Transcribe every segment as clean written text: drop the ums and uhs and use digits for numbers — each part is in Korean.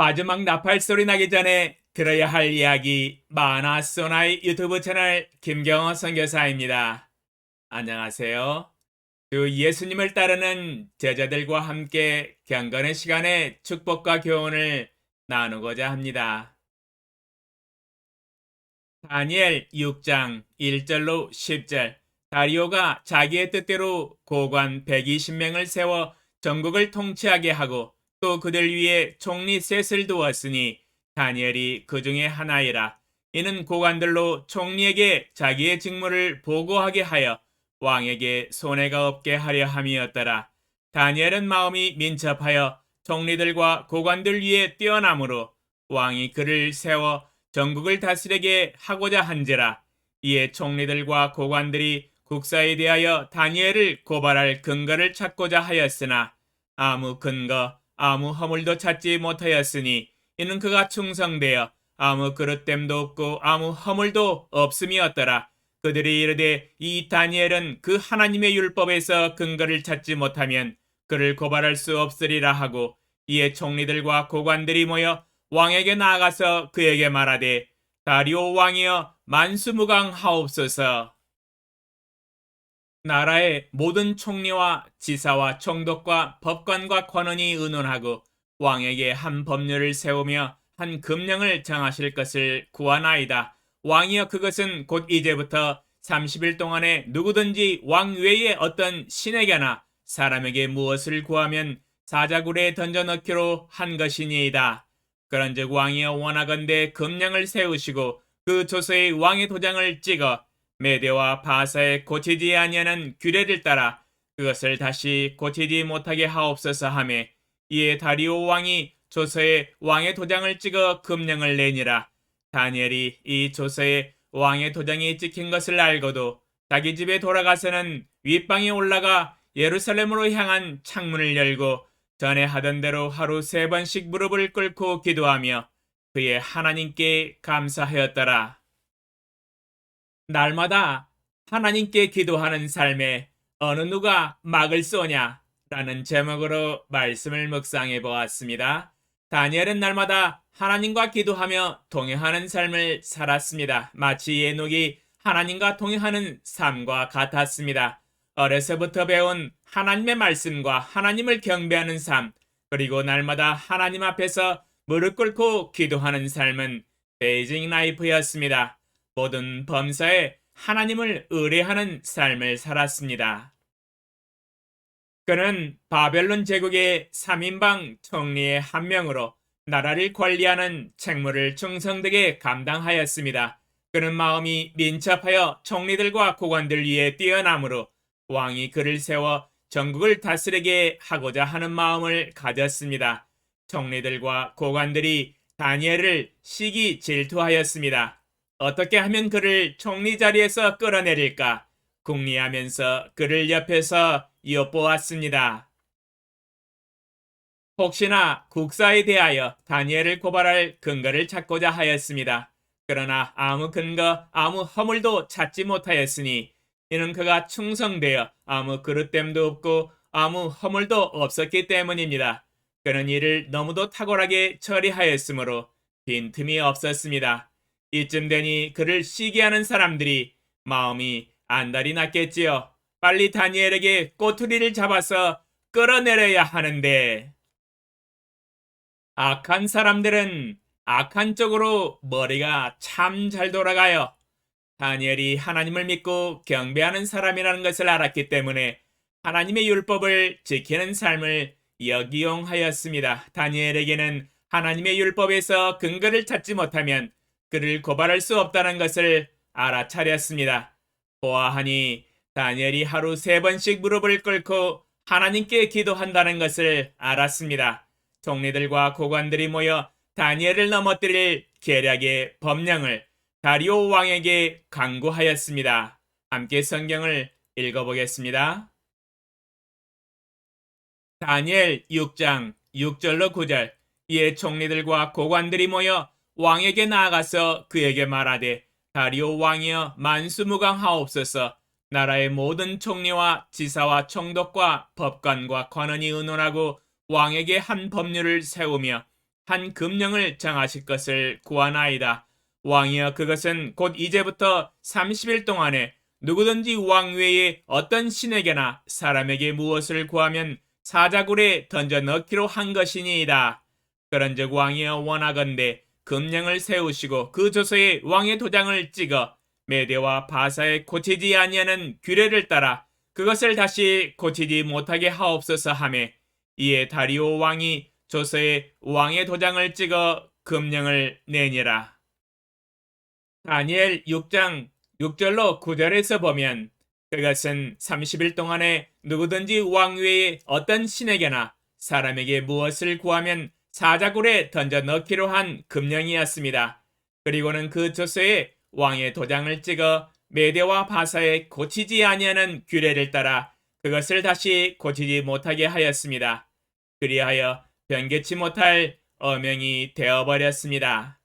마지막 나팔 소리 나기 전에 들어야 할 이야기 마나소나의 유튜브 채널 김경호 선교사입니다. 안녕하세요. 주 예수님을 따르는 제자들과 함께 경건의 시간에 축복과 교훈을 나누고자 합니다. 다니엘 6장 1절로 10절. 다리오가 자기의 뜻대로 고관 120명을 세워 전국을 통치하게 하고 또 그들 위에 총리 셋을 두었으니 다니엘이 그 중에 하나이라. 이는 고관들로 총리에게 자기의 직무를 보고하게 하여 왕에게 손해가 없게 하려 함이었더라. 다니엘은 마음이 민첩하여 총리들과 고관들 위에 뛰어나므로 왕이 그를 세워 전국을 다스리게 하고자 한지라. 이에 총리들과 고관들이 국사에 대하여 다니엘을 고발할 근거를 찾고자 하였으나 아무 근거, 아무 허물도 찾지 못하였으니 이는 그가 충성되어 아무 그릇됨도 없고 아무 허물도 없음이었더라. 그들이 이르되 이 다니엘은 그 하나님의 율법에서 근거를 찾지 못하면 그를 고발할 수 없으리라 하고, 이에 총리들과 고관들이 모여 왕에게 나아가서 그에게 말하되 다리오 왕이여 만수무강하옵소서. 나라의 모든 총리와 지사와 총독과 법관과 관원이 의논하고 왕에게 한 법률을 세우며 한 금령을 정하실 것을 구하나이다. 왕이여 그것은 곧 이제부터 30일 동안에 누구든지 왕 외에 어떤 신에게나 사람에게 무엇을 구하면 사자굴에 던져 넣기로 한 것이니이다. 그런즉 왕이여 원하건대 금령을 세우시고 그 조서에 왕의 도장을 찍어 메대와 바사에 고치지 아니하는 규례를 따라 그것을 다시 고치지 못하게 하옵소서 하매, 이에 다리오 왕이 조서에 왕의 도장을 찍어 금령을 내니라. 다니엘이 이 조서에 왕의 도장이 찍힌 것을 알고도 자기 집에 돌아가서는 윗방에 올라가 예루살렘으로 향한 창문을 열고 전에 하던 대로 하루 3번씩 무릎을 꿇고 기도하며 그의 하나님께 감사하였더라. 날마다 하나님께 기도하는 삶에 어느 누가 막을 쏘냐? 라는 제목으로 말씀을 묵상해 보았습니다. 다니엘은 날마다 하나님과 기도하며 동행하는 삶을 살았습니다. 마치 에녹이 하나님과 동행하는 삶과 같았습니다. 어려서부터 배운 하나님의 말씀과 하나님을 경배하는 삶, 그리고 날마다 하나님 앞에서 무릎 꿇고 기도하는 삶은 베이징 라이프였습니다. 모든 범사에 하나님을 의뢰하는 삶을 살았습니다. 그는 바벨론 제국의 3인방 총리의 한 명으로 나라를 관리하는 책무를 충성되게 감당하였습니다. 그는 마음이 민첩하여 총리들과 고관들 위에 뛰어나므로 왕이 그를 세워 전국을 다스리게 하고자 하는 마음을 가졌습니다. 총리들과 고관들이 다니엘을 시기 질투하였습니다. 어떻게 하면 그를 총리 자리에서 끌어내릴까 궁리하면서 그를 옆에서 엿보았습니다. 혹시나 국사에 대하여 다니엘을 고발할 근거를 찾고자 하였습니다. 그러나 아무 근거, 아무 허물도 찾지 못하였으니 이는 그가 충성되어 아무 그릇됨도 없고 아무 허물도 없었기 때문입니다. 그는 이를 너무도 탁월하게 처리하였으므로 빈틈이 없었습니다. 이쯤 되니 그를 시기하는 사람들이 마음이 안달이 났겠지요. 빨리 다니엘에게 꼬투리를 잡아서 끌어내려야 하는데, 악한 사람들은 악한 쪽으로 머리가 참 잘 돌아가요. 다니엘이 하나님을 믿고 경배하는 사람이라는 것을 알았기 때문에 하나님의 율법을 지키는 삶을 역이용하였습니다. 다니엘에게는 하나님의 율법에서 근거를 찾지 못하면 그를 고발할 수 없다는 것을 알아차렸습니다. 보아하니 다니엘이 하루 3번씩 무릎을 꿇고 하나님께 기도한다는 것을 알았습니다. 총리들과 고관들이 모여 다니엘을 넘어뜨릴 계략의 법령을 다리오 왕에게 강구하였습니다. 함께 성경을 읽어보겠습니다. 다니엘 6장 6절로 9절. 이에 총리들과 고관들이 모여 왕에게 나아가서 그에게 말하되 다리오 왕이여 만수무강하옵소서. 나라의 모든 총리와 지사와 총독과 법관과 관원이 의논하고 왕에게 한 법률을 세우며 한 금령을 정하실 것을 구하나이다. 왕이여, 그것은 곧 이제부터 30일 동안에 누구든지 왕 외에 어떤 신에게나 사람에게 무엇을 구하면 사자굴에 던져 넣기로 한 것이니이다. 그런즉 왕이여, 원하건대 금령을 세우시고 그 조서에 왕의 도장을 찍어 메대와 바사에 고치지 아니하는 규례를 따라 그것을 다시 고치지 못하게 하옵소서 하매, 이에 다리오 왕이 조서에 왕의 도장을 찍어 금령을 내니라. 다니엘 6장 6절로 9절에서 보면 그것은 30일 동안에 누구든지 왕 외에 어떤 신에게나 사람에게 무엇을 구하면 사자굴에 던져 넣기로 한 금령이었습니다. 그리고는 그 조서에 왕의 도장을 찍어 메대와 바사에 고치지 아니하는 규례를 따라 그것을 다시 고치지 못하게 하였습니다. 그리하여 변개치 못할 어명이 되어버렸습니다.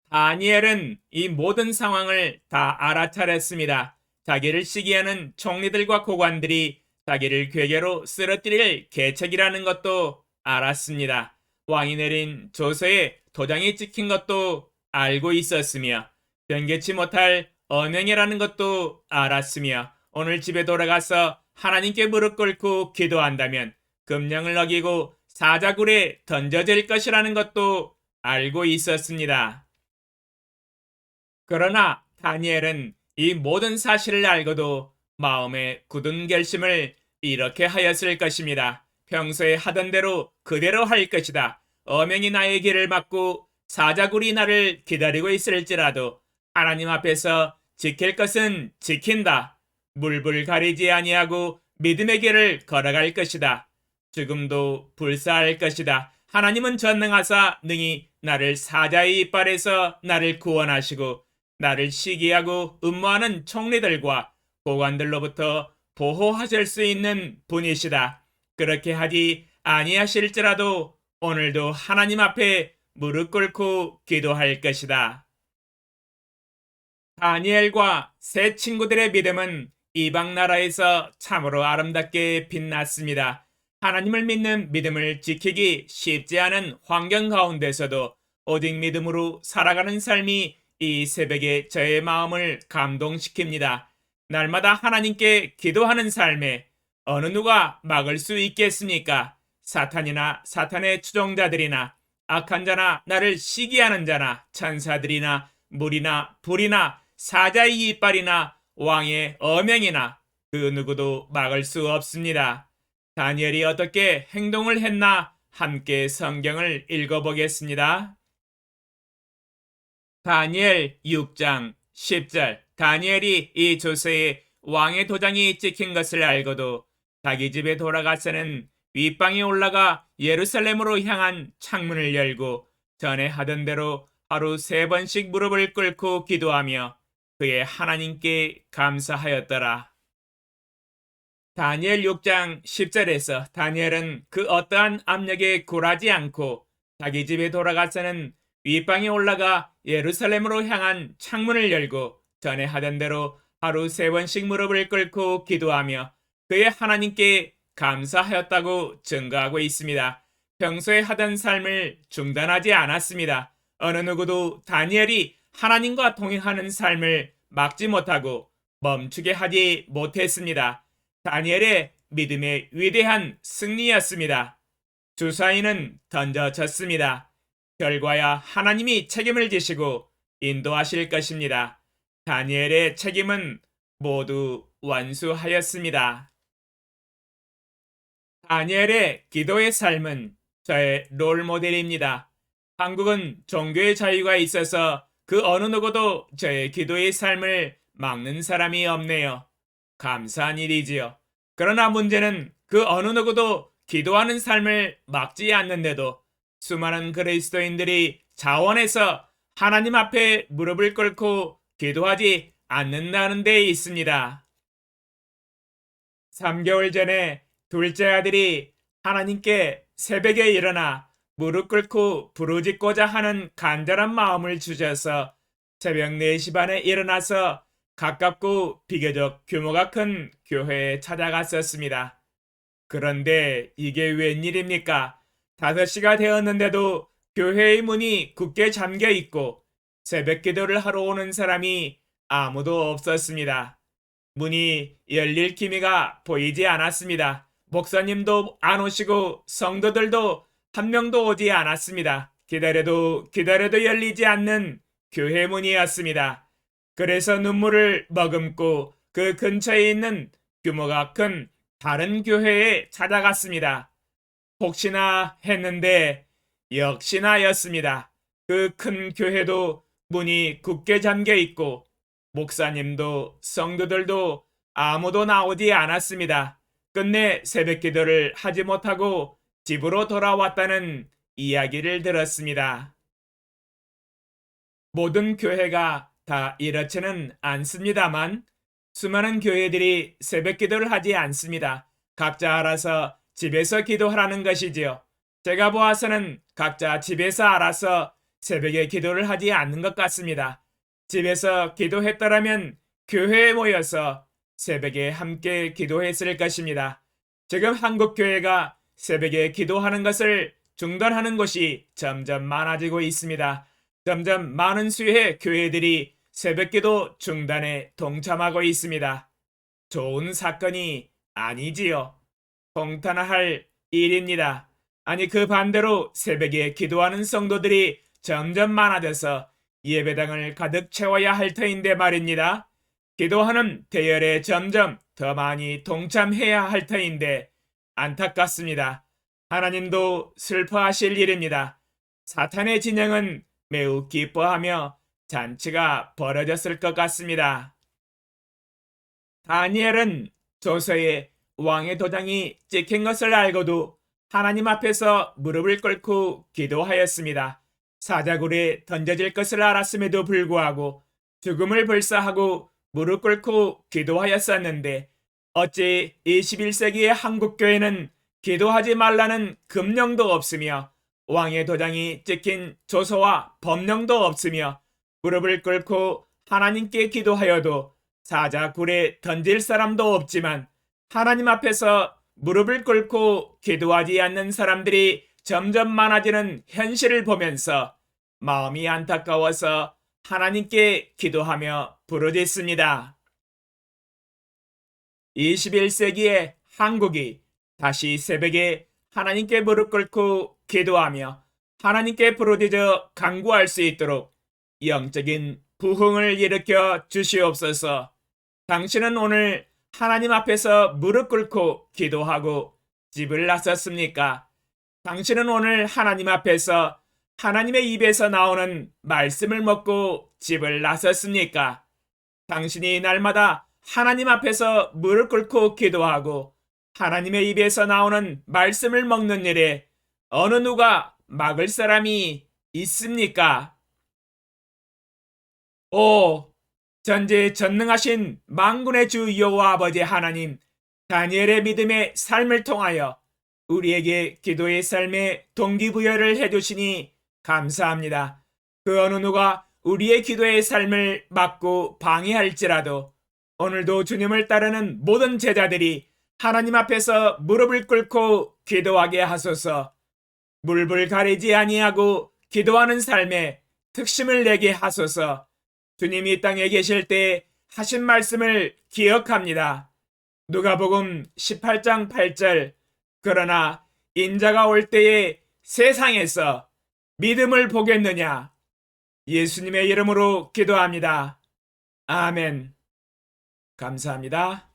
다니엘은 이 모든 상황을 다 알아차렸습니다. 자기를 시기하는 총리들과 고관들이 자기를 괴계로 쓰러뜨릴 계책이라는 것도 알았습니다. 왕이 내린 조서에 도장이 찍힌 것도 알고 있었으며 변개치 못할 언행이라는 것도 알았으며 오늘 집에 돌아가서 하나님께 무릎 꿇고 기도한다면 금령을 어기고 사자굴에 던져질 것이라는 것도 알고 있었습니다. 그러나 다니엘은 이 모든 사실을 알고도 마음에 굳은 결심을 이렇게 하였을 것입니다. 평소에 하던 대로 그대로 할 것이다. 어명이 나의 길을 막고 사자굴이 나를 기다리고 있을지라도 하나님 앞에서 지킬 것은 지킨다. 물불 가리지 아니하고 믿음의 길을 걸어갈 것이다. 죽음도 불사할 것이다. 하나님은 전능하사 능히 나를 사자의 이빨에서 나를 구원하시고 나를 시기하고 음모하는 총리들과 고관들로부터 보호하실 수 있는 분이시다. 그렇게 하지 아니하실지라도 오늘도 하나님 앞에 무릎 꿇고 기도할 것이다. 다니엘과 세 친구들의 믿음은 이방 나라에서 참으로 아름답게 빛났습니다. 하나님을 믿는 믿음을 지키기 쉽지 않은 환경 가운데서도 오직 믿음으로 살아가는 삶이 이 새벽에 저의 마음을 감동시킵니다. 날마다 하나님께 기도하는 삶에 어느 누가 막을 수 있겠습니까? 사탄이나 사탄의 추종자들이나 악한 자나 나를 시기하는 자나 천사들이나 물이나 불이나 사자의 이빨이나 왕의 어명이나 그 누구도 막을 수 없습니다. 다니엘이 어떻게 행동을 했나 함께 성경을 읽어보겠습니다. 다니엘 6장 10절. 다니엘이 이 조서에 왕의 도장이 찍힌 것을 알고도 자기 집에 돌아가서는 윗방에 올라가 예루살렘으로 향한 창문을 열고 전에 하던 대로 하루 3번씩 무릎을 꿇고 기도하며 그의 하나님께 감사하였더라. 다니엘 6장 10절에서 다니엘은 그 어떠한 압력에 굴하지 않고 자기 집에 돌아가서는 윗방에 올라가 예루살렘으로 향한 창문을 열고 전에 하던 대로 하루 3번씩 무릎을 꿇고 기도하며 그의 하나님께 감사하였다고 증거하고 있습니다. 평소에 하던 삶을 중단하지 않았습니다. 어느 누구도 다니엘이 하나님과 동행하는 삶을 막지 못하고 멈추게 하지 못했습니다. 다니엘의 믿음의 위대한 승리였습니다. 주사위는 던져졌습니다. 결과야 하나님이 책임을 지시고 인도하실 것입니다. 다니엘의 책임은 모두 완수하였습니다. 다니엘의 기도의 삶은 저의 롤모델입니다. 한국은 종교의 자유가 있어서 그 어느 누구도 저의 기도의 삶을 막는 사람이 없네요. 감사한 일이지요. 그러나 문제는 그 어느 누구도 기도하는 삶을 막지 않는데도 수많은 그리스도인들이 자원해서 하나님 앞에 무릎을 꿇고 기도하지 않는다는 데 있습니다. 3개월 전에 둘째 아들이 하나님께 새벽에 일어나 무릎 꿇고 부르짖고자 하는 간절한 마음을 주셔서 새벽 4시 반에 일어나서 가깝고 비교적 규모가 큰 교회에 찾아갔었습니다. 그런데 이게 웬일입니까? 5시가 되었는데도 교회의 문이 굳게 잠겨 있고 새벽 기도를 하러 오는 사람이 아무도 없었습니다. 문이 열릴 기미가 보이지 않았습니다. 목사님도 안 오시고 성도들도 한 명도 오지 않았습니다. 기다려도 열리지 않는 교회 문이었습니다. 그래서 눈물을 머금고 그 근처에 있는 규모가 큰 다른 교회에 찾아갔습니다. 혹시나 했는데 역시나였습니다. 그 큰 교회도 문이 굳게 잠겨 있고 목사님도 성도들도 아무도 나오지 않았습니다. 끝내 새벽 기도를 하지 못하고 집으로 돌아왔다는 이야기를 들었습니다. 모든 교회가 다 이렇지는 않습니다만 수많은 교회들이 새벽 기도를 하지 않습니다. 각자 알아서 집에서 기도하라는 것이지요. 제가 보아서는 각자 집에서 알아서 새벽에 기도를 하지 않는 것 같습니다. 집에서 기도했더라면 교회에 모여서 새벽에 함께 기도했을 것입니다. 지금 한국 교회가 새벽에 기도하는 것을 중단하는 곳이 점점 많아지고 있습니다. 점점 많은 수의 교회들이 새벽기도 중단에 동참하고 있습니다. 좋은 사건이 아니지요. 통탄할 일입니다. 아니 그 반대로 새벽에 기도하는 성도들이 점점 많아져서 예배당을 가득 채워야 할 터인데 말입니다. 기도하는 대열에 점점 더 많이 동참해야 할 터인데 안타깝습니다. 하나님도 슬퍼하실 일입니다. 사탄의 진영은 매우 기뻐하며 잔치가 벌어졌을 것 같습니다. 다니엘은 조서에 왕의 도장이 찍힌 것을 알고도 하나님 앞에서 무릎을 꿇고 기도하였습니다. 사자굴에 던져질 것을 알았음에도 불구하고 죽음을 불사하고 무릎 꿇고 기도하였었는데 어찌 21세기의 한국교회는 기도하지 말라는 금령도 없으며 왕의 도장이 찍힌 조서와 법령도 없으며 무릎을 꿇고 하나님께 기도하여도 사자굴에 던질 사람도 없지만 하나님 앞에서 무릎을 꿇고 기도하지 않는 사람들이 점점 많아지는 현실을 보면서 마음이 안타까워서 하나님께 기도하며 부르짖습니다. 21세기의 한국이 다시 새벽에 하나님께 무릎 꿇고 기도하며 하나님께 부르짖어 간구할 수 있도록 영적인 부흥을 일으켜 주시옵소서. 당신은 오늘 하나님 앞에서 무릎 꿇고 기도하고 집을 나섰습니까? 당신은 오늘 하나님 앞에서 하나님의 입에서 나오는 말씀을 먹고 집을 나섰습니까? 당신이 날마다 하나님 앞에서 무릎 꿇고 기도하고 하나님의 입에서 나오는 말씀을 먹는 일에 어느 누가 막을 사람이 있습니까? 오, 전지에 전능하신 만군의 주 여호와 아버지 하나님, 다니엘의 믿음의 삶을 통하여 우리에게 기도의 삶에 동기부여를 해주시니 감사합니다. 그 어느 누가 우리의 기도의 삶을 막고 방해할지라도 오늘도 주님을 따르는 모든 제자들이 하나님 앞에서 무릎을 꿇고 기도하게 하소서. 물불 가리지 아니하고 기도하는 삶에 특심을 내게 하소서. 주님이 땅에 계실 때 하신 말씀을 기억합니다. 누가복음 18장 8절 그러나 인자가 올 때에 세상에서 믿음을 보겠느냐? 예수님의 이름으로 기도합니다. 아멘. 감사합니다.